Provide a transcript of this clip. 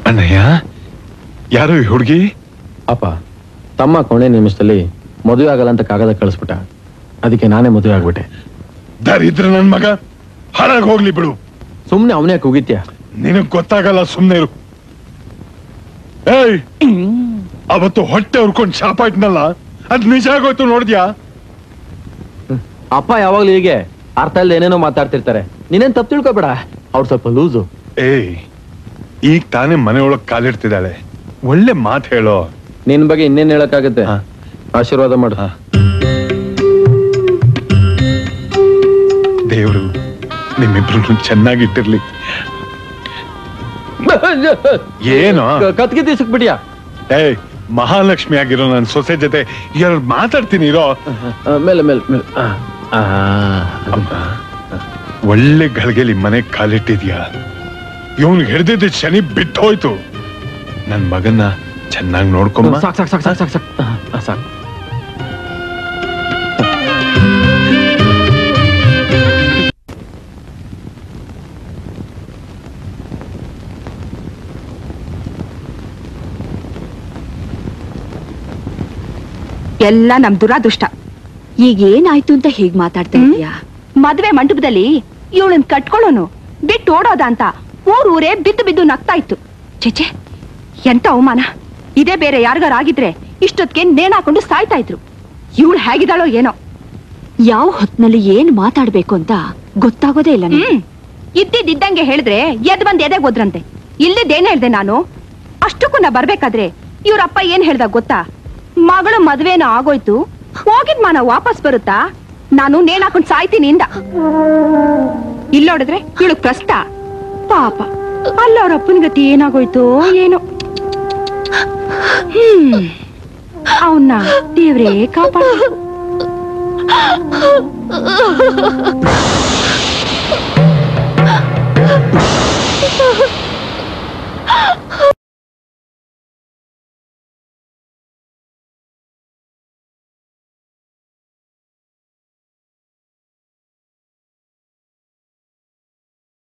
ಅಣ್ಣಯ್ಯ, ಯಾರು ಈ ಹುಡುಗಿ? ಅಪ್ಪ, ತಮ್ಮ ಕೊನೆ ನಿಮಿಷದಲ್ಲಿ ಮದುವೆ ಆಗಲ್ಲ ಅಂತ ಕಾಗದ ಕಳಿಸ್ಬಿಟ್ಟ. ಅದಕ್ಕೆ ನಾನೇ ಮದುವೆ ಆಗ್ಬಿಟ್ಟೆ. ದರಿದ್ರ ನನ್ ಮಗ, ಹಾಳಾಗಿ ಹೋಗ್ಲಿ ಬಿಡು. ಸುಮ್ನೆ ಅವನೇ ಕೂಗಿತ್ಯ. ನಿನಗ್ ಗೊತ್ತಾಗಲ್ಲ, ಸುಮ್ನೆ ಇರು. ಏಯ್, ಅವತ್ತು ಹೊಟ್ಟೆ ಉರ್ಕೊಂಡು ಶಾಪ ಇಟ್ನಲ್ಲ, ಅದ್ ನಿಜ ಆಗೋಯ್ತು ನೋಡಿದ್ಯಾ? ಅಪ್ಪ ಯಾವಾಗ್ಲೂ ಹೀಗೆ ಅರ್ಥ ಇಲ್ದ ಏನೇನೋ ಮಾತಾಡ್ತಿರ್ತಾರೆ. ನೀನೇನ್ ತಪ್ಪು ತಿಳ್ಕೊಬೇಡ, ಅವ್ರು ಸ್ವಲ್ಪ ಲೂಸು. ಏಯ್, ಈಗ ತಾನೇ ಮನೆಯೊಳಗ್ ಕಾಲಿಡ್ತಿದ್ದಾಳೆ, ಒಳ್ಳೆ ಮಾತು ಹೇಳೋ. ನಿನ್ ಬಗ್ಗೆ ಇನ್ನೇನ್ ಹೇಳಕ್ಕಾಗತ್ತೆ? ಆಶೀರ್ವಾದ ಮಾಡು. ದೇವ್ರು ನಿಮ್ಮಿಬ್ರು ಚೆನ್ನಾಗಿಟ್ಟಿರ್ಲಿ. ಏನೋ ಕತ್ಗೆ ತೀಸಕ್ಬಿಟ್ಯಾ? ಏಯ್, ಮಹಾಲಕ್ಷ್ಮಿ ಆಗಿರೋ ನನ್ ಸೊಸೆ ಜೊತೆ ಎರಡು ಮಾತಾಡ್ತೀನಿ ಇರೋ. ಮೇಲೆ ಮೇಲೆ ಮೇಲೆ. ಒಳ್ಳೆ ಗಳಿಗೆಲಿ ಮನೆ ಕಾಲಿಟ್ಟಿದ್ಯಾ. ಇವನ್ ಹಿಡ್ದಿದ್ದ ಶನಿ ಬಿಟ್ಟು ಹೋಯ್ತು. ನನ್ ಮಗನ್ನ ಚೆನ್ನಾಗಿ ನೋಡ್ಕೊಂಬ. ಸಾಕ್ ಸಾಕ್ ಸಾಕ್ ಸಾಕ್ ಸಾಕ್ ಸಾಕ್ ಸಾಕ್. ಎಲ್ಲ ನಮ್ ದುರಾದೃಷ್ಟ. ಈಗ ಏನಾಯ್ತು ಅಂತ ಹೇಗ್ ಮಾತಾಡ್ತಾ ಇದೀಯಾ? ಮದ್ವೆ ಮಂಟಪದಲ್ಲಿ ಇವಳನ್ ಕಟ್ಕೊಳ್ಳೋನು ಬಿಟ್ಟು ಓಡೋದ ಅಂತ ಊರೇ ಬಿದ್ದು ಬಿದ್ದು ನಗ್ತಾ ಇತ್ತು. ಚೇಚೆ, ಎಂತ ಅವಮಾನ! ಇದೇ ಬೇರೆ ಯಾರಿಗಾರ ಆಗಿದ್ರೆ ಇಷ್ಟೊತ್ತಿಗೆ ನೇಣ್ ಹಾಕೊಂಡು ಸಾಯ್ತಾ ಇದ್ರು. ಇವಳು ಹೇಗಿದ್ದಾಳೋ ಏನೋ. ಯಾವ ಹೊತ್ನಲ್ಲಿ ಏನ್ ಮಾತಾಡ್ಬೇಕು ಅಂತ ಗೊತ್ತಾಗೋದೇ ಇಲ್ಲ. ಇದ್ದಿದ್ದಂಗೆ ಹೇಳಿದ್ರೆ ಎದ್ ಬಂದ್ ಎದೆ ಹೋದ್ರಂತೆ. ಇಲ್ಲಿದ್ದೇನ್ ಹೇಳ್ದೆ ನಾನು? ಅಷ್ಟಕ್ಕೂ ನಾ ಬರ್ಬೇಕಾದ್ರೆ ಇವ್ರಪ್ಪ ಏನ್ ಹೇಳ್ದ ಗೊತ್ತಾ? ಮಗಳು ಮದ್ವೆನೋ ಆಗೋಯ್ತು, ಹೋಗಿದ್ ಮಾನ ವಾಪಸ್ ಬರುತ್ತಾ, ನಾನು ನೇಣ್ ಹಾಕೊಂಡ್ ಸಾಯ್ತೀನಿ ಇಂದ. ಇಲ್ಲೋಡಿದ್ರೆ ಇವಳು ಪ್ರಸ್ತ. ಪಾಪ, ಅಲ್ಲ ಅವ್ರ ಅಪ್ಪನ ಗತಿ ಏನಾಗೋಯ್ತು ಏನೋ. ಅವನ್ನ ದೇವ್ರೇ ಕಾಪಾಡ.